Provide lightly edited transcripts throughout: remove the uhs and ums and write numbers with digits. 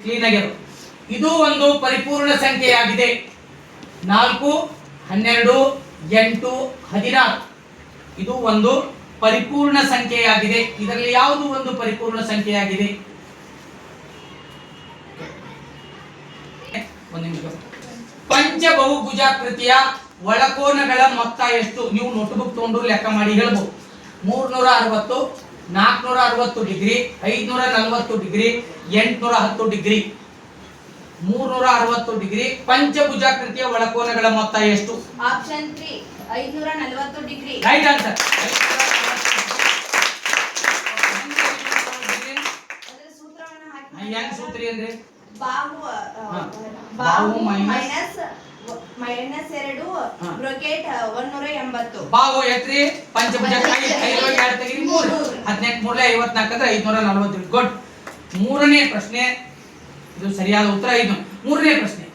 Clean ಆಗ್ಯದು. ಇದು ಒಂದು ಪರಿಪೂರ್ಣ ಸಂಖ್ಯೆಯಾಗಿದೆ. 4, 12, 8, 16 ಇದು ಒಂದು ಪರಿಪೂರ್ಣ ಸಂಖ್ಯೆಯಾಗಿದೆ. ಇದರಲ್ಲಿ ಯಾವುದು ಒಂದು ಪರಿಪೂರ್ಣ ಸಂಖ್ಯೆಯಾಗಿದೆ? ಪಂಚಬಹುಭುಜಾಕೃತಿಯ ಒಳಕೋನಗಳ ಮೊತ್ತ ಎಷ್ಟು? ನೀವು ನೋಟ್ಬುಕ್ ತಗೊಂಡು ಲೆಕ್ಕ ಮಾಡಿ ಹೇಳ್ಬೋದು. 360, 460 ಡಿಗ್ರಿ, 540 ಡಿಗ್ರಿ, 810 ಡಿಗ್ರಿ. 360 ಡಿಗ್ರಿ ಪಂಚಭುಜಾಕೃತಿಯ ಒಳಕೋನಗಳ ಮೊತ್ತ ಎಷ್ಟು? Option 3 540 degree. Right answer. ಅದರ ಸೂತ್ರವನ್ನು ಹಾಕಿ ಏನು ಸೂತ್ರ ಅಂದ್ರೆ ಬಾಹು ಮೈನಸ್ 2 ಬ್ರಾಕೆಟ್ 180. ಬಾಹು ಎತ್ರಿ ಪಂಚಭುಜ 5 2 ತೆಗಿರಿ 3 18 3 54 ಅಂದ್ರೆ 540. ಗುಡ್. ಮೂರನೇ ಪ್ರಶ್ನೆ, ಇದು ಸರಿಯಾದ ಉತ್ತರ. ಇದು ಮೂರನೇ ಪ್ರಶ್ನೆ.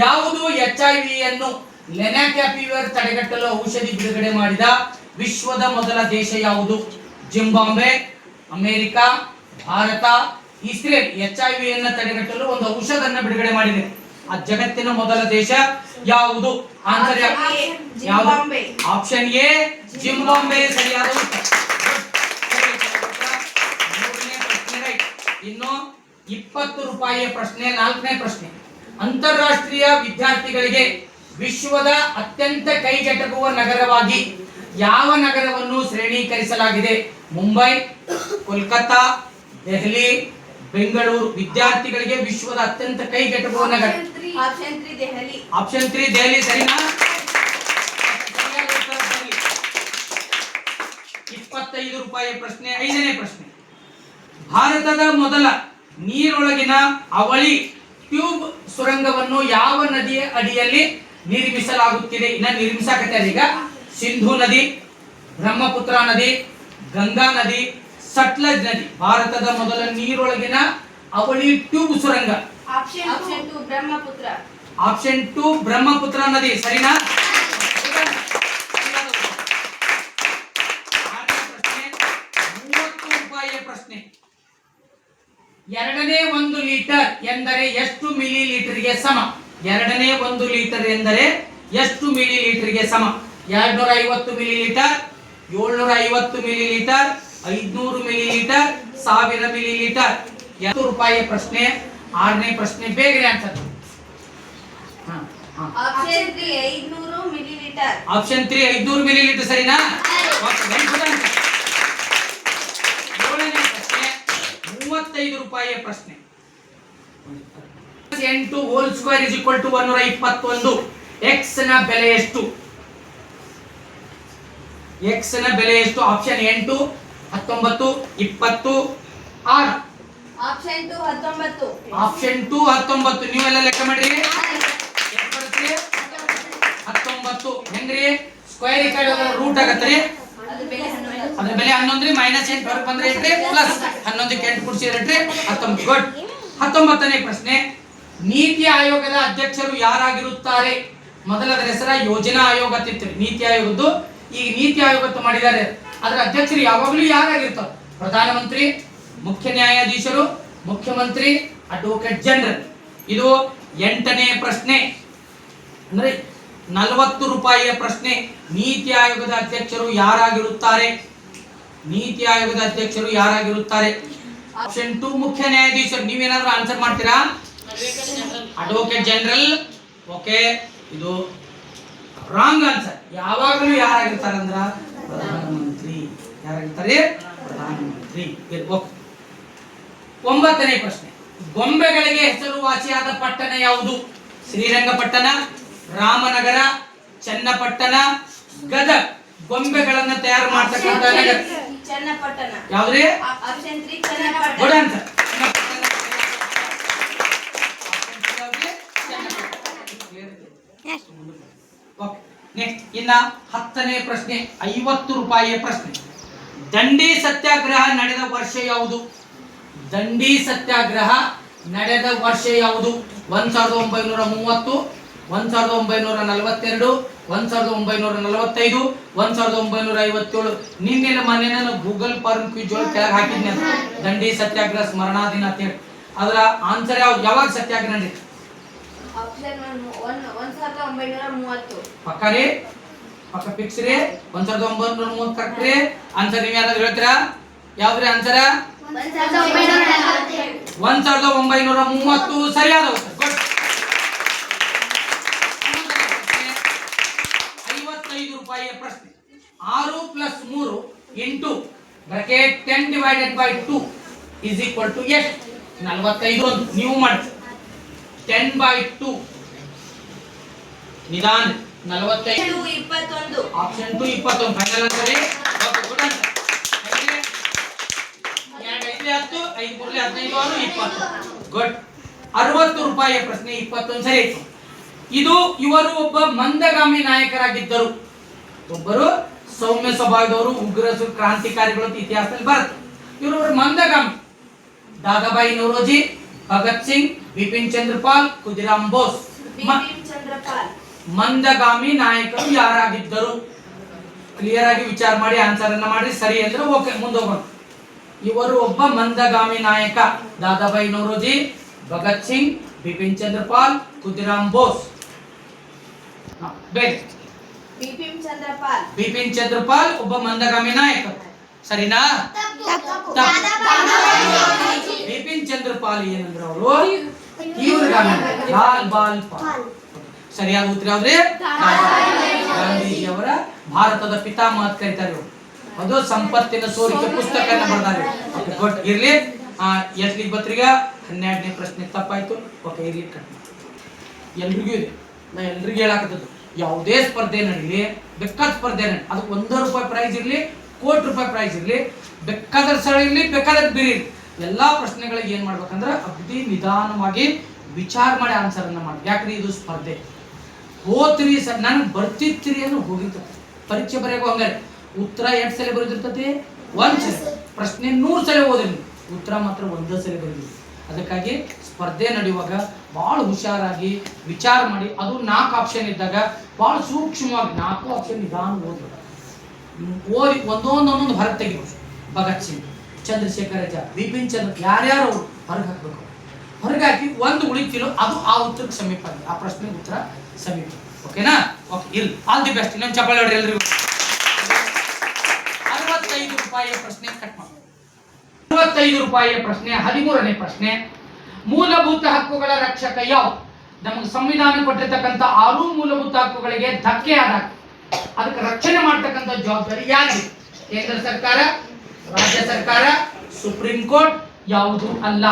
ಯಾವುದು HIV ಯನ್ನು ಲೆನಾಕ್ಯಾಪಿವರ್ ತಡೆಗಟ್ಟಲು ಔಷಧಿ ಬಿಡುಗಡೆ ಮಾಡಿದ ವಿಶ್ವದ ಮೊದಲ ದೇಶ ಯಾವುದು? Zimbabwe, America, Bharat, Israel. HIV ಯನ್ನು ತಡೆಗಟ್ಟಲು ಒಂದು ಔಷಧವನ್ನು ಬಿಡುಗಡೆ ಮಾಡಿದೆ. ಆ ಜಗತ್ತಿನ ಮೊದಲ ದೇಶ ಯಾವುದು? ಆನ್ಸರ್ ಯಾವುದು? ಆಪ್ಷನ್ ಎ ಜಿಂಬಾಬ್ವೆ ಸರಿಯಾದ ಉತ್ತರ. ಮೂರನೇ ಪ್ರಶ್ನೆ ರೈಟ್. ಇನ್ನು 20 ರೂಪಾಯಿಯ ಪ್ರಶ್ನೆ, ನಾಲ್ಕನೇ ಪ್ರಶ್ನೆ. ಅಂತಾರಾಷ್ಟ್ರೀಯ ವಿದ್ಯಾರ್ಥಿಗಳಿಗೆ ವಿಶ್ವದ ಅತ್ಯಂತ ಕೈಗೆಟಕುವ ನಗರವಾಗಿ ಯಾವ ನಗರವನ್ನು ಶ್ರೇಣೀಕರಿಸಲಾಗಿದೆ? ಮುಂಬೈ, ಕೋಲ್ಕತ್ತಾ, ದೆಹಲಿ, ಬೆಂಗಳೂರು. ವಿದ್ಯಾರ್ಥಿಗಳಿಗೆ ವಿಶ್ವದ ಅತ್ಯಂತ ಕೈಗೆಟಕುವ ನಗರ. ಆಪ್ಷನ್ 3 ದೆಹಲಿ. ಆಪ್ಷನ್ 3 ದೆಹಲಿ ಸರಿನಾ? 25 ರೂಪಾಯಿಯ ಪ್ರಶ್ನೆ, ಐದನೇ ಪ್ರಶ್ನೆ. ಭಾರತದ ಮೊದಲ ನೀರೊಳಗಿನ ಅವಳಿ ಟ್ಯೂಬ್ ಸುರಂಗವನ್ನು ಯಾವ ನದಿಯ ಅಡಿಯಲ್ಲಿ ನಿರ್ಮಿಸಲಾಗುತ್ತಿದೆ? ಇನ್ನ ನಿರ್ಮಿಸಾಕತ್ತಾರೆ ಈಗ. ಸಿಂಧು ನದಿ, ಬ್ರಹ್ಮಪುತ್ರ ನದಿ, ಗಂಗಾ ನದಿ, ಸಟ್ಲಜ್ ನದಿ. ಭಾರತದ ಮೊದಲ ನೀರೊಳಗಿನ ಅವಳಿ ಟ್ಯೂಬ್ ಸುರಂಗ. ಆಪ್ಷನ್ 2 ಬ್ರಹ್ಮಪುತ್ರ. ಆಪ್ಷನ್ 2 ಬ್ರಹ್ಮಪುತ್ರ ನದಿ ಸರಿನಾ? 30 ರೂಪಾಯಿಯ ಪ್ರಶ್ನೆ. ಎರಡನೇ 1 ಲೀಟರ್ ಎಂದರೆ ಎಷ್ಟು ಮಿಲಿ ಲೀಟರ್ಗೆ ಸಮ? ಎರಡನೇ 1 ಲೀಟರ್ ಎಂದರೆ ಎಷ್ಟು ಮಿಲಿ ಲೀಟರ್ಗೆ ಸಮ? 250 millilitre, 750 millilitre, 500 millilitre, 1000 millilitre. 20 ರೂಪಾಯಿಯ ಪ್ರಶ್ನೆ, ಆರನೇ ಪ್ರಶ್ನೆ. ಬೇಗನೆ answer. Option 3 500 millilitre. Option 3 500 millilitre ಸರಿನಾ? ಏಳನೇ ಪ್ರಶ್ನೆ, 35 ರೂಪಾಯಿಯ ಪ್ರಶ್ನೆ. 8 whole square is equal to 121. x ನ ಬೆಲೆ ಎಷ್ಟು? x ನ ಬೆಲೆ ಎಷ್ಟು? ಆಪ್ಷನ್ 8 19 20 6. ಆಪ್ಷನ್ 2 19. ಆಪ್ಷನ್ 2 19. ನೀವೆಲ್ಲ ಲೆಕ್ಕ ಮಾಡ್ರಿ. 19 ಹೆಂಗ್ರಿ? ಸ್ಕ್ವೇರ್ ಈ ಕಡೆ ರೂಟ್ ಆಗತ್ರಿ. ಅದು ಬೆಲೆ 11. ಅದ್ರ ಬೆಲೆ 11 ರೀ. -8 ಹೊರಗೆ ಬಂದ್ರೆ 8 ರೀ, ಪ್ಲಸ್ 11 ಕ್ಕೆ 8 ಕೂಡಿಸಿದ್ರೆ 8 ರೀ 19. ಗುಡ್. 19ನೇ ಪ್ರಶ್ನೆ. ನೀತಿ ಆಯೋಗದ ಅಧ್ಯಕ್ಷರು ಯಾರಾಗಿರುತ್ತಾರೆ? ಮೊದಲದರ ಹೆಸರ ಯೋಜನಾ ಆಯೋಗ ಅಂತಿತ್ತು. ನೀತಿ ಆಯೋಗದ್ದು ಈಗ ನೀತಿ ಆಯೋಗ ಮಾಡಿದ್ದಾರೆ. ಅದರ ಅಧ್ಯಕ್ಷರು ಯಾವಾಗಲೂ ಯಾರಾಗಿರ್ತಾರೆ? ಪ್ರಧಾನಮಂತ್ರಿ, ಮುಖ್ಯ ನ್ಯಾಯಾಧೀಶರು, ಮುಖ್ಯಮಂತ್ರಿ, ಅಡ್ವೊಕೇಟ್ ಜನರಲ್. ಇದು 8ನೇ ಪ್ರಶ್ನೆ. ಅಂದ್ರೆ 40 ರೂಪಾಯಿಯ ಪ್ರಶ್ನೆ. ನೀತಿ ಆಯೋಗದ ಅಧ್ಯಕ್ಷರು ಯಾರಾಗಿರುತ್ತಾರೆ? ನೀತಿ ಆಯೋಗದ ಅಧ್ಯಕ್ಷರು ಯಾರಾಗಿರುತ್ತಾರೆ? ಆಪ್ಷನ್ 2 ಮುಖ್ಯ ನ್ಯಾಯಾಧೀಶರು. ನೀವೇನಾದ್ರೂ ಆನ್ಸರ್ ಮಾಡ್ತೀರಾ? Advocate general. ಓಕೆ, ಇದು ರಾಂಗ್ ಆನ್ಸರ್. ಯಾವಾಗಲೂ ಯಾರಾಗಿರ್ತಾರೆ ಅಂದ್ರ ಪ್ರಧಾನಮಂತ್ರಿ. ಯಾರಾಗಿರ್ತಾರೆ? ಪ್ರಧಾನಮಂತ್ರಿ. 9ನೇ ಪ್ರಶ್ನೆ. ಗೊಂಬೆಗಳಿಗೆ ಹೆಸರುವಾಸಿಯಾದ ಪಟ್ಟಣ ಯಾವುದು? ಶ್ರೀರಂಗಪಟ್ಟಣ, ರಾಮನಗರ, ಚನ್ನಪಟ್ಟಣ, ಗದಗ. ಗೊಂಬೆಗಳನ್ನು ತಯಾರು ಮಾಡತಕ್ಕಂತ ನಗರ ಚನ್ನಪಟ್ಟಣ. ಯಾವ್ದ್ರಿ? Option 3 Channapatna. Good answer. Next ಇನ್ನ 10ನೇ ಪ್ರಶ್ನೆ, 50 ರೂಪಾಯಿಯ ಪ್ರಶ್ನೆ. ದಂಡಿ ಸತ್ಯಾಗ್ರಹ ನಡೆದ ವರ್ಷ ಯಾವುದು? ದಂಡಿ ಸತ್ಯಾಗ್ರಹ ನಡೆದ ವರ್ಷ ಯಾವುದು? 1930, 1942, 1945, 1957. ನಿನ್ನೆ ಮೊನ್ನೆ ನಾನು ಗೂಗಲ್ ಫಾರ್ಮ್ ಕ್ವಿಜ್ ಒಳಗೆ ಕೆಳಗೆ ಹಾಕಿದ್ನಿ ಅಂತ ದಂಡಿ ಸತ್ಯಾಗ್ರಹ ಸ್ಮರಣಾ ದಿನ ಅಂತ ಹೇಳಿ. ಅದರ ಆನ್ಸರ್ ಯಾವಾಗ ಸತ್ಯಾಗ್ರಹ ನಡೀತು? ಆಪ್ಷನ್ 1930. ಪಕ್ಕ ರೀ, ಪಕ್ಕ ಫಿಕ್ಸ್ ರೀ. 1930 ಕರೆಕ್ಟ್ ರೀ. ಆನ್ಸರ್ ನೀವು ಯಾರಾದ್ರೂ ಹೇಳ್ತೀರಾ? ಯಾವ್ದ್ರಿ ಆನ್ಸರ್? 1930 ಸರಿಯಾದ ಉತ್ತರ. ಗುಡ್. 55 ರೂಪಾಯಿಯ ಪ್ರಶ್ನೆ. 6 + 3 into bracket 10 / 2 is equal to ಎಷ್ಟು? 45 ಅಂತ ನೀವು ಮಾಡಿ. 10/2 ನಿಧಾನ 45. 21. ಆಪ್ಷನ್ 2 21 ಫೈನಲ್ ಆನ್ಸರ್ ರೀ. Okay good answer. 2 5 3 15 6 20. ಗುಡ್. 60 ರೂಪಾಯಿಯ ಪ್ರಶ್ನೆ 21 ಸರಿ ಆಯ್ತು. ಇದು ಇವರು ಒಬ್ಬ ಮಂದಗಾಮಿ ನಾಯಕರಾಗಿದ್ದರು. ಒಬ್ಬರು ಸೌಮ್ಯ ಸ್ವಭಾವದವರು, ಉಗ್ರ ಕ್ರಾಂತಿಕಾರಿಗಳು ಅಂತ ಇತಿಹಾಸದಲ್ಲಿ ಬರುತ್ತೆ. ಇವರು ಮಂದಗಾಮಿ. ದಾದಾಬಾಯಿ ನೌರೋಜಿ, ಭಗತ್ ಸಿಂಗ್, ಬಿಪಿನ್ ಚಂದ್ರಪಾಲ್, ಖುದಿರಾಮ್ ಬೋಸ್. ಬಿಪಿನ್ ಚಂದ್ರಪಾಲ್. ಮಂದಗಾಮಿ ನಾಯಕರು ಯಾರಾಗಿದ್ದರು? ಕ್ಲಿಯರ್ ಆಗಿ ವಿಚಾರ ಮಾಡಿ ಆನ್ಸರ್ ಅನ್ನ ಮಾಡಿ. ಸರಿ ಅಂದ್ರೆ ಓಕೆ, ಮುಂದೆ ಹೋಗೋಣ. ಇವರು ಒಬ್ಬ ಮಂದಗಾಮಿ ನಾಯಕ. ದಾದಾಬಾಯಿ ನೌರೋಜಿ, ಭಗತ್ ಸಿಂಗ್, ಬಿಪಿನ್ ಚಂದ್ರಪಾಲ್, ಖುದಿರಾಮ್ ಬೋಸ್. ಬಿಪಿನ್ ಚಂದ್ರಪಾಲ್. ಬಿಪಿನ್ ಚಂದ್ರಪಾಲ್ ಒಬ್ಬ ಮಂದಗಾಮಿ ನಾಯಕ. ಸರಿನಾ? ಬಿಪಿನ್ ಚಂದ್ರಪಾಲ್ ಏನಂದ್ರೆ ಅವರು ತೀವ್ರಗಾಮಿ, ಲಾಲ್ ಬಾಲ್ ಪಾಲ್. ಸರಿಯಾದ ಉತ್ತರ ಯಾವ್ದ್ರಿ? ಗಾಂಧೀಜಿ ಅವರ ಭಾರತದ ಪಿತಾಮಹ ಅಂತ ಕರೀತಾರೆ ಇವರು. ಅದು ಸಂಪತ್ತಿನ ಸೋರಿಕೆ ಪುಸ್ತಕನ ಬರ್ದಾರೆ. ಗುಡ್. ಇರ್ಲಿ. ಎಷ್ಟಿಗೆ ಬತ್ರಿಗ 12ನೇ ಪ್ರಶ್ನೆ ತಪ್ಪಾಯ್ತು. ಓಕೆ ಇರ್ಲಿ, ಕಟ್ ಮಾಡಿ. ಎಲ್ರಿಗೂ ಇದೆ, ನಾ ಎಲ್ರಿಗೂ ಹೇಳಾಕತ್ತದ್ದು, ಯಾವುದೇ ಸ್ಪರ್ಧೆ ನಡೀಲಿ, ಬೇಕಾದ ಸ್ಪರ್ಧೆ ನಡಿ, ಅದಕ್ಕೆ ₹1 ಪ್ರೈಸ್ ಇರಲಿ, ₹1,00,00,000 ಪ್ರೈಸ್ ಇರಲಿ, ಬೇಕಾದ್ರೆ ಸಳ ಇರಲಿ, ಬೇಕಾದ್ರೆ ಬಿರಿ ಇರಲಿ, ಎಲ್ಲಾ ಪ್ರಶ್ನೆಗಳಿಗೆ ಏನ್ ಮಾಡ್ಬೇಕಂದ್ರೆ ಅಗದಿ ನಿಧಾನವಾಗಿ ವಿಚಾರ ಮಾಡಿ ಆನ್ಸರ್ ಅನ್ನ ಮಾಡಿ. ಯಾಕ್ರಿ ಇದು ಸ್ಪರ್ಧೆ. ಹೋತ್ರಿ ಸರ್ ನನಗೆ ಬರ್ತಿರ್ತೀರಿ ಅನ್ನೋ ಹೋಗಿರ್ತದೆ. ಪರೀಕ್ಷೆ ಬರೆಯೋ ಹಂಗಾರೆ ಉತ್ತರ 2 ಸಲ ಬರೆದಿರ್ತದೆ, 1 ಸಲ. ಪ್ರಶ್ನೆ 100 ಸಲ ಓದಿರಿ, ಉತ್ತರ ಮಾತ್ರ 1 ಸಲ ಬರೆದಿರಿ. ಅದಕ್ಕಾಗಿ ಸ್ಪರ್ಧೆ ನಡೆಯುವಾಗ ಭಾಳ ಹುಷಾರಾಗಿ ವಿಚಾರ ಮಾಡಿ. ಅದು 4 ಆಪ್ಷನ್ ಇದ್ದಾಗ ಭಾಳ ಸೂಕ್ಷ್ಮವಾಗಿ 4 ಆಪ್ಷನ್ ನಿಧಾನ ಓದ್ಬೇಕು. ಓದಿ ಒಂದೊಂದು ಹೊರಗೆ ತೆಗಿಬೇಕು. ಭಗತ್ ಸಿಂಗ್, ಚಂದ್ರಶೇಖರ್ ಆಜಾದ್, ಬಿಪಿನ್ ಚಂದ್ರ, ಯಾರ್ಯಾರು ಅವರು ಹೊರಗೆ ಹಾಕ್ಬೇಕು. ಹೊರಗೆ ಹಾಕಿ ಒಂದು ಉಳಿತಿಲೋ ಅದು ಆ ಉತ್ತರಕ್ಕೆ ಸಮೀಪ ಆಗಿದೆ, ಆ ಪ್ರಶ್ನೆಗೆ ಉತ್ತರ ಸಮೀಪ. ಓಕೆನಾ? ಓಕೆ ಇರ್ಲಿ. All the best. ಇನ್ನೊಂದು ಚಪ್ಪಾಳೆ ಹೊಡ್ರಿ ಎಲ್ರಿಗೂ. 65 ರೂಪಾಯಿಯ ಪ್ರಶ್ನೆ ಕಟ್ ಮಾಡಿ. 65 ರೂಪಾಯಿಯ ಪ್ರಶ್ನೆ 13ನೇ ಪ್ರಶ್ನೆ. ಮೂಲಭೂತ ಹಕ್ಕುಗಳ ರಕ್ಷಕ ಯಾವ? ನಮಗೆ ಸಂವಿಧಾನ ಕೊಟ್ಟಿರ್ತಕ್ಕಂಥ 6 ಮೂಲಭೂತ ಹಕ್ಕುಗಳಿಗೆ ಧಕ್ಕೆ ಆದಾಗ ಅದಕ್ಕೆ ರಕ್ಷಣೆ ಮಾಡ್ತಕ್ಕಂಥ ಜವಾಬ್ದಾರಿ ಯಾರಿಗೆ? ಕೇಂದ್ರ ಸರ್ಕಾರ, ರಾಜ್ಯ ಸರ್ಕಾರ, ಸುಪ್ರೀಂ ಕೋರ್ಟ್? ಯಾವುದು ಅಲ್ಲ.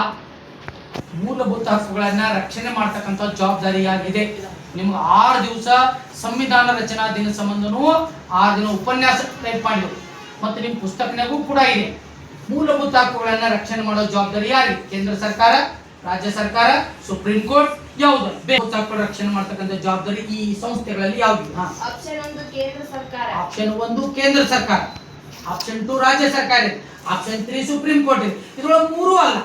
ಮೂಲಭೂತ ಹಕ್ಕುಗಳನ್ನ ರಕ್ಷಣೆ ಮಾಡ್ತಕ್ಕಂಥ ಜವಾಬ್ದಾರಿ ಯಾರಿಗಿದೆ? ನಿಮ್ಗೆ 6 ದಿವಸ ಸಂವಿಧಾನ ರಚನಾ ದಿನ ಸಂಬಂಧನೂ 6 ದಿನ ಉಪನ್ಯಾಸ ಟೈಪ್ ಮಾಡಿದ್ರು. ಮತ್ತೆ ನಿಮ್ಮ ಪುಸ್ತಕನಾಗೂ ಕೂಡ ಇದೆ. ಮೂಲಭೂತ ಹಕ್ಕುಗಳನ್ನ ರಕ್ಷಣೆ ಮಾಡೋ ಜವಾಬ್ದಾರಿ ಯಾರಿಗೆ? ಕೇಂದ್ರ ಸರ್ಕಾರ, ರಾಜ್ಯ ಸರ್ಕಾರ, ಸುಪ್ರೀಂ ಕೋರ್ಟ್? ಯಾವುದು? ಮೂಲಭೂತ ಹಕ್ಕುಗಳ ರಕ್ಷಣೆ ಮಾಡ್ತಕ್ಕಂಥ ಜವಾಬ್ದಾರಿ ಈ ಸಂಸ್ಥೆಗಳಲ್ಲಿ ಯಾವುದು? ಆಪ್ಷನ್ 1 ಕೇಂದ್ರ ಸರ್ಕಾರ. ಆಪ್ಷನ್ 1 ಕೇಂದ್ರ ಸರ್ಕಾರ. ಆಪ್ಷನ್ 2 ರಾಜ್ಯ ಸರ್ಕಾರ. ಆಪ್ಷನ್ 3 ಸುಪ್ರೀಂ ಕೋರ್ಟ್ ಇದೆ. ಇದ್ರೊಳಗೆ 3 ಅಲ್ಲ.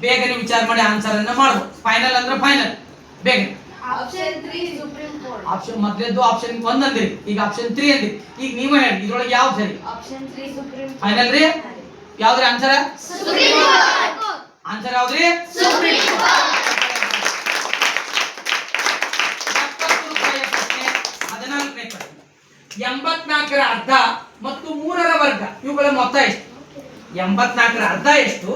ಬೇಗನೆ ವಿಚಾರ ಮಾಡಿ ಆನ್ಸರ್ ಅನ್ನ ಮಾಡಬಹುದು. ಫೈನಲ್ ಅಂದ್ರೆ ಫೈನಲ್. ಬೇಗ. Option 3 supreme court. ಆಪ್ಷನ್ ಮೊದಲೇದು ಆಪ್ಷನ್ 1 ಅಂದ್ರಿ, ಈಗ ಆಪ್ಷನ್ 3 ಅಂದ್ರಿ. ಈಗ ನೀವೇ ಹೇಳಿ ಇದ್ರೊಳಗೆ ಯಾವ್ದು ಸರಿ? Option 3 supreme court. ಫೈನಲ್ ರೀ? ಯಾವ್ದ್ರಿ ಆನ್ಸರ್? Supreme court. ಆನ್ಸರ್ ಯಾವ್ದ್ರಿ? Supreme court. 70 ರೂಪಾಯಿಯ ಪ್ರಶ್ನೆ 14ನೇ ಪ್ರಶ್ನೆ. 84ರ ಅರ್ಧ ಮತ್ತು 3ರ ವರ್ಗ ಇವುಗಳ ಮೊತ್ತ ಎಷ್ಟು? 84ರ ಅರ್ಧ ಎಷ್ಟು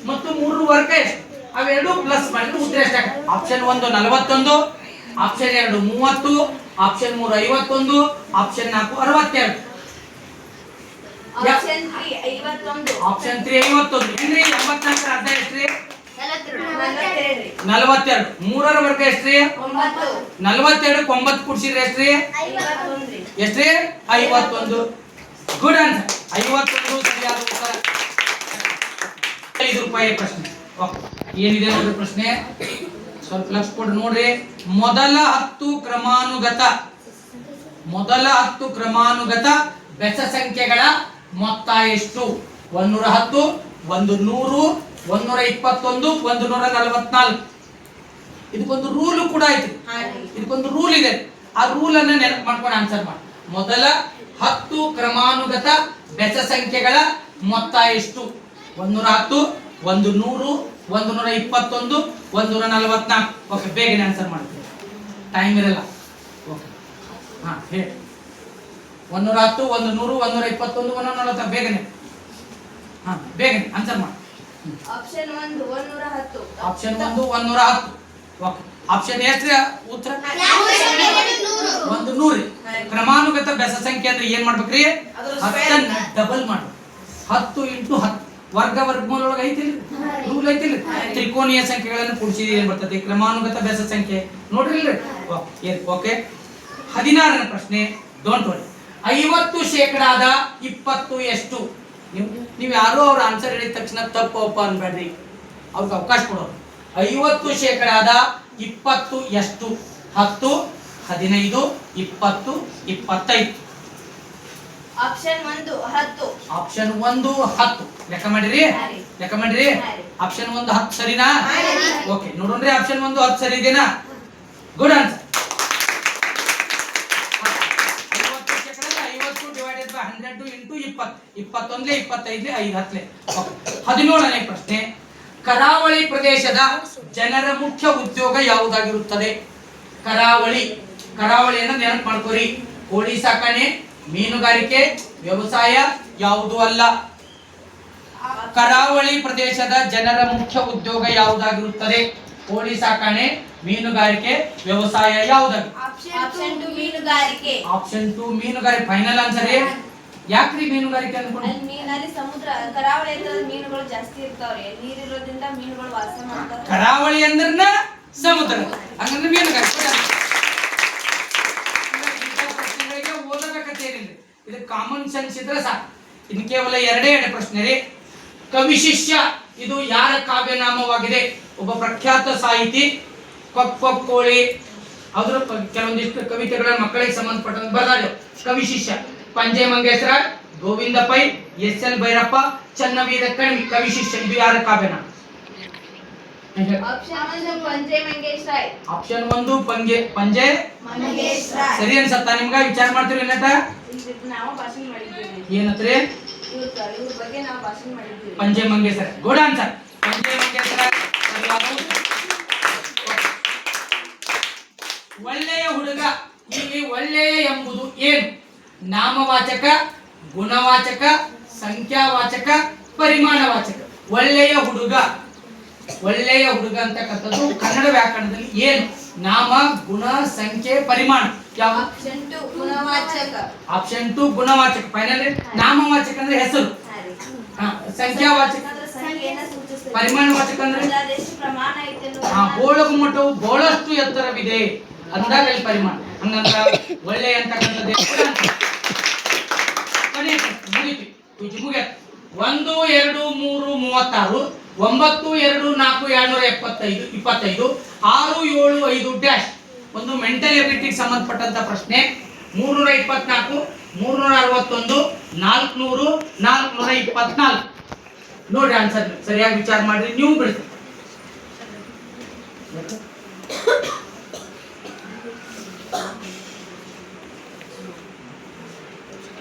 ಮತ್ತು 3ರ ವರ್ಗ ಎಷ್ಟು? ಅವೆರಡು ಪ್ಲಸ್ ಮಾಡಿದ್ರೆ ಉತ್ತರ ಎಷ್ಟಾಗುತ್ತೆ? Option 1 41, option 2 30, option 3 51, option 4 62. Option 3 51. Option 3 51. ಏನ್ರಿ 84ರ ಅರ್ಧ ಎಷ್ಟ್ರಿ? 42. 42. 3ರ ವರ್ಗ ಎಷ್ಟ್ರಿ? 9. 42 9 ಕೂಡಿಸಿದ್ರೆ ಎಷ್ಟ್ರಿ? 51. ಎಷ್ಟ್ರಿ? 51. Good answer. 51 ಸರಿಯಾದ ಉತ್ತರ. 5 ರೂಪಾಯಿ ಪ್ರಶ್ನೆ. ಏನಿದೆ ನೋಡ್ರಿ ಪ್ರಶ್ನೆ, ಸ್ವಲ್ಪ ಲಕ್ಷ ಕೊಡ್ರಿ ನೋಡ್ರಿ. ಮೊದಲ 10 ಕ್ರಮಾನುಗತ ಬೆಸ ಸಂಖ್ಯೆಗಳ ಮೊತ್ತ ಎಷ್ಟು? 110, 100, 121, 144. ಇದಕ್ಕೊಂದು ರೂಲ್ ಕೂಡ ಐತಿ. ಇದಕ್ಕೊಂದು ರೂಲ್ ಇದೆ. ಆ ರೂಲ್ ಅನ್ನ ನೆನಪು ಮಾಡ್ಕೊಂಡು ಆನ್ಸರ್ ಮಾಡಿ. ಮೊದಲ 10 ಕ್ರಮಾನುಗತ ಬೆಸ ಸಂಖ್ಯೆಗಳ ಮೊತ್ತ ಎಷ್ಟು? 110, 100, 121 144. ಓಕೆ, ಬೇಗನೆ ಆನ್ಸರ್ ಮಾಡ್ತೀವಿ, ಟೈಮ್ ಇರಲ್ಲ. ಓಕೆ, ಹಾ ಹೇಳಿ. 110 100 121 140. ಬೇಗನೆ, ಹಾ ಬೇಗನೆ ಆನ್ಸರ್ ಮಾಡಿ. ಆಪ್ಷನ್ 1 110. ಆಪ್ಷನ್ 1 110. ಓಕೆ, ಆಪ್ಷನ್ ಎಷ್ಟ್ರಿ ಉತ್ತರ? 100. ಕ್ರಮಾನುಗತ ಬೆಸ ಸಂಖ್ಯೆ ಅಂದ್ರೆ ಏನ್ ಮಾಡ್ಬೇಕ್ರಿ? 10 ಡಬಲ್ ಮಾಡು. 10 × 10 ವರ್ಗ ವರ್ಗಮೂಲೊಳಗೆ ಐತಿಲ್ಲ, ರೂಲ್ ಐತಿಲ್ಲ. ತ್ರಿಕೋನೀಯ ಸಂಖ್ಯೆಗಳನ್ನು ಕೂಡಿಸಿದ್ರೆ ಏನ್ ಬರ್ತದೆ? ಕ್ರಮಾನುಗತ ಬೆಸ ಸಂಖ್ಯೆ. ನೋಡ್ರಿ ಓಕೆ. 16ನೇ ಪ್ರಶ್ನೆ, ಡೋಂಟ್ ವರಿ. 50% 20 ಎಷ್ಟು? ನೀವು ಯಾರು ಅವ್ರ ಆನ್ಸರ್ ಹೇಳಿದ ತಕ್ಷಣ ತಪ್ಪು ಒಪ್ಪ ಅನ್ಬೇಡ್ರಿ, ಅವ್ರಿಗೆ ಅವಕಾಶ ಕೊಡೋರು. 50% 20 ಎಷ್ಟು? 10 15 20 25. ಆಪ್ಷನ್ 1 10. ಆಪ್ಷನ್ 1 10. ಲೆಕ್ಕ ಮಾಡಿರಿ, ಲೆಕ್ಕ ಮಾಡಿರಿ. ಆಪ್ಷನ್ 1 10 ಸರಿನಾ? ಓಕೆ, ನೋಡೋಣ್ರಿ. ಆಪ್ಷನ್ 1 10 ಸರಿ ಇದೆನಾ? Good answer. 50% divided by 100 into 20. 21 25 5 10. 17ನೇ ಪ್ರಶ್ನೆ, ಕರಾವಳಿ ಪ್ರದೇಶದ ಜನರ ಮುಖ್ಯ ಉದ್ಯೋಗ ಯಾವುದಾಗಿರುತ್ತದೆ? ಕರಾವಳಿ, ಕರಾವಳಿಯನ್ನು ನೆನಪು ಮಾಡ್ಕೋರಿ. ಕೋಳಿ ಸಾಕಣೆ, ಮೀನುಗಾರಿಕೆ, ವ್ಯವಸಾಯ ಯಾವುದು ಅಲ್ಲ. ಕರಾವಳಿ ಪ್ರದೇಶದ ಜನರ ಮುಖ್ಯ ಉದ್ಯೋಗ ಯಾವುದಾಗಿರುತ್ತದೆ? ಕೋಳಿ ಸಾಕಣೆ, ಮೀನುಗಾರಿಕೆ, ವ್ಯವಸಾಯ ಯಾವುದಾಗಿ? ಆಪ್ಷನ್ 2 ಮೀನುಗಾರಿಕೆ. ಆಪ್ಷನ್ 2 ಮೀನುಗಾರಿಕೆ. Final answer. ಯಾಕ್ರಿ ಮೀನುಗಾರಿಕೆ ಅನ್ಕೊಂಡು? ಅಲ್ಲಿ ಸಮುದ್ರ ಕರಾವಳಿ ಅಂದ್ರೆ ಮೀನುಗಳು ಜಾಸ್ತಿ ಇರ್ತಾವ್ರಿ, ನೀರಿರೋದ್ರಿಂದ ಮೀನುಗಳು ವಾಸ ಮಾಡ್ತಾವ. ಕರಾವಳಿ ಅಂದ್ರನ ಸಮುದ್ರ, ಹಂಗಂದ್ರೆ ಮೀನುಗಾರಿಕೆ. ಓದಬೇಕಂತೇನಿಲ್ಲ, ಇದು ಕಾಮನ್ ಸೆನ್ಸ್ ಇದ್ರೆ ಸಾಕು. ಇನ್ನು ಕೇವಲ ಎರಡೇ ಪ್ರಶ್ನೆ ರೀ. ಕವಿಶಿಷ್ಯ ಇದು ಯಾರ ಕಾವ್ಯನಾಮವಾಗಿದೆ? ಒಬ್ಬ ಪ್ರಖ್ಯಾತ ಸಾಹಿತಿ ಕೊಕ್ ಕೋಳಿ ಅದರ ಕೆಲವೊಂದಿಷ್ಟು ಕವಿತೆಗಳನ್ನು ಮಕ್ಕಳಿಗೆ ಸಂಬಂಧಪಟ್ಟಂತೆ ಬರೆದಾರೆ. ಕವಿಶಿಷ್ಯ ಪಂಜೆ ಮಂಗೇಶ್ವರ, ಗೋವಿಂದ ಪೈ, ಎಸ್.ಎಲ್. ಭೈರಪ್ಪ, ಚನ್ನವೀರ ಕಣವಿ. ಕವಿಶಿಷ್ಯ ಇದು ಯಾರ ಕಾವ್ಯನಾಮ? ಆಪ್ಷನ್ 1 ಪಂಜೆ ಮಂಗೇಶ್ವರ. ಆಪ್ಷನ್ 1 ಪಂಜೆ ಮಂಗೇಶ್ವರ ಸರಿ ಅನ್ಸತ್ತಾ ನಿಮ್ಗ? ವಿಚಾರ ಮಾಡ್ತೀರಿ ಏನಂತ? ನಾವು ಭಾಷಣ ಮಾಡಿದ್ದೀವಿ. ಏನತ್ರಿ? ಇವ್ರ ಬಗ್ಗೆ ನಾವು ಭಾಷಣ ಮಾಡಿದ್ದೀವಿ. ಪಂಜೆ ಮಂಗೇಶ್ವರ. Good answer. ಪಂಜೆ ಮಂಗೇಶ್ವರ ಸರಿಯಾದ ಉತ್ತರ. ಒಳ್ಳೆಯ ಹುಡುಗ, ಇಲ್ಲಿ ಒಳ್ಳೆಯ ಎಂಬುದು ಏನು? ನಾಮವಾಚಕ, ಗುಣವಾಚಕ, ಸಂಖ್ಯಾವಾಚಕ, ಪರಿಮಾಣವಾಚಕ. ಒಳ್ಳೆಯ ಹುಡುಗ, ಒಳ್ಳೆಯ ಹುಡುಗ ಅಂತಕ್ಕಂಥದ್ದು ಕನ್ನಡ ವ್ಯಾಕರಣದಲ್ಲಿ ಏನು? ನಾಮ, ಗುಣ, ಸಂಖ್ಯೆ, ಪರಿಮಾಣ. ಯಾವ? ಆಪ್ಷನ್ 2 ಗುಣವಾಚಕ. ಆಪ್ಷನ್ 2 ಗುಣವಾಚಕ. ಫೈನಲ್. ನಾಮವಾಚಕ ಅಂದ್ರೆ ಹೆಸರು, ಸಂಖ್ಯಾವಾಚಕ ಸಂಖ್ಯೆಯನ್ನು ಸೂಚಿಸುತ್ತದೆ. ಪರಿಮಾಣವಾಚಕ ಅಂದ್ರೆ ಅದೆಷ್ಟು ಪ್ರಮಾಣ ಐತೆ ಗೋಳಗು ಮಟ್ಟವು ಬಹಳಷ್ಟು ಎತ್ತರವಿದೆ ಅಂದಾಗ ಇಲ್ಲಿ ಪರಿಮಾಣ. ಹಂಗಂದ್ರ ಒಳ್ಳೆಯ ಅಂತಕ್ಕಂಥದ್ದು ಮುಗಿತು. 1 2 3 36 9 2 4 275 25 6 7 5 ಡ್ಯಾಶ್. ಒಂದು ಮೆಂಟಲ್ ಎಬಿಲಿಟಿಗೆ ಸಂಬಂಧಪಟ್ಟಂತ ಪ್ರಶ್ನೆ. 324 361 400 424. ನೋಡಿ ಆನ್ಸರ್ ಸರಿಯಾಗಿ ವಿಚಾರ ಮಾಡ್ರಿ, ನೀವು ಬಿಡ್ತೀರಿ.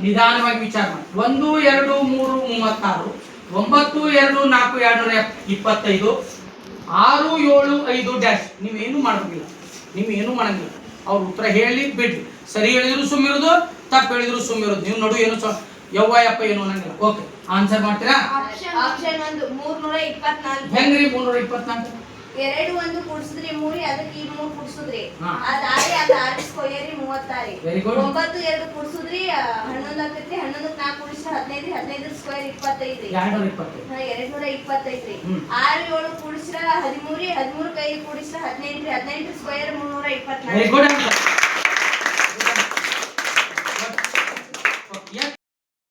ನಿಧಾನವಾಗಿ ವಿಚಾರ ಮಾಡಿ. 1 2 3 36 9 2 4 225 6 7 5 ಡ್ಯಾಶ್. ನೀವೇನು ಮಾಡೋದಿಲ್ಲ, ನೀವೇನು ಮಾಡಂಗಿಲ್ಲ. ಅವ್ರ ಉತ್ತರ ಹೇಳಿ ಬಿಡ್ರಿ. ಸರಿ ಹೇಳಿದ್ರು ಸುಮ್ಮಿರೋದು, ತಪ್ಪು ಹೇಳಿದ್ರು ಸುಮ್ಮಿರೋದು. ನೀವು ನಡು ಏನು ಯವ್ವ ಯಪ್ಪ ಏನು ಅನ್ನಂಗಿಲ್ಲ. ಓಕೆ, ಆನ್ಸರ್ ಮಾಡ್ತೀರಾ? ಆಪ್ಷನ್ 1 324. ಹೆಂಗ್ರಿ 324? 2 1 ಕೂಡಿಸಿದ್ರಿ 3, ಅದಕ್ಕೆ ಈ 3 ಕೂಡಿಸಿದ್ರಿ ಹಾ. ಅದ 6 ಸ್ಕ್ವೇರ್ 36. Very good. 9 2 ಕೂಡಿಸಿದ್ರಿ 11 ಆಗ್ತೈತ್ರಿ. 11 4 ಕೂಡಿಸಿದ್ರೆ 15 15 ಸ್ಕ್ವೇರ್ 25. 225. 225 ರೀ. ಹ್ಮ್. 6 7 ಕೂಡಿಸಿದ್ರೆ 13 13 ಕೈ ಕೂಡಿಸಿದ್ರೆ 18 18 ಸ್ಕ್ವೇರ್ 324. Very good answer.